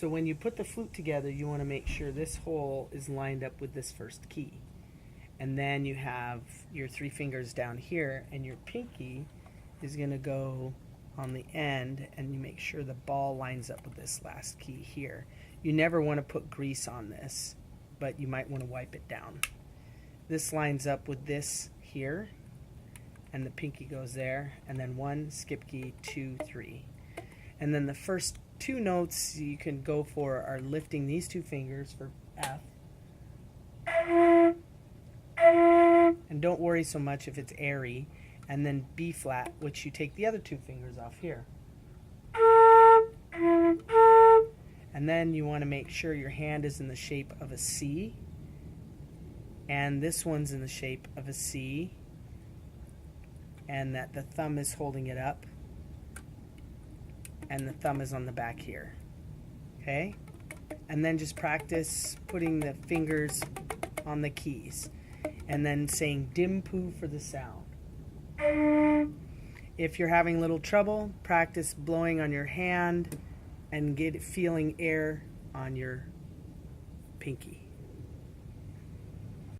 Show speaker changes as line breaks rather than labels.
So when you put the flute together, you want to make sure this hole is lined up with this first key. And then you have your 3 fingers down here, and your pinky is going to go on the end, and you make sure the ball lines up with this last key here. You never want to put grease on this, but you might want to wipe it down. This lines up with this here, and the pinky goes there, and then 1, skip key, 2, 3. And then the first 2 notes you can go for are lifting these 2 fingers for F. And don't worry so much if it's airy. And then B flat, which you take the other 2 fingers off here. And then you want to make sure your hand is in the shape of a C. And this one's in the shape of a C. And that the thumb is holding it up. And the thumb is on the back here. Okay? And then just practice putting the fingers on the keys. And then saying dim poo for the sound. If you're having a little trouble, practice blowing on your hand and feeling air on your pinky.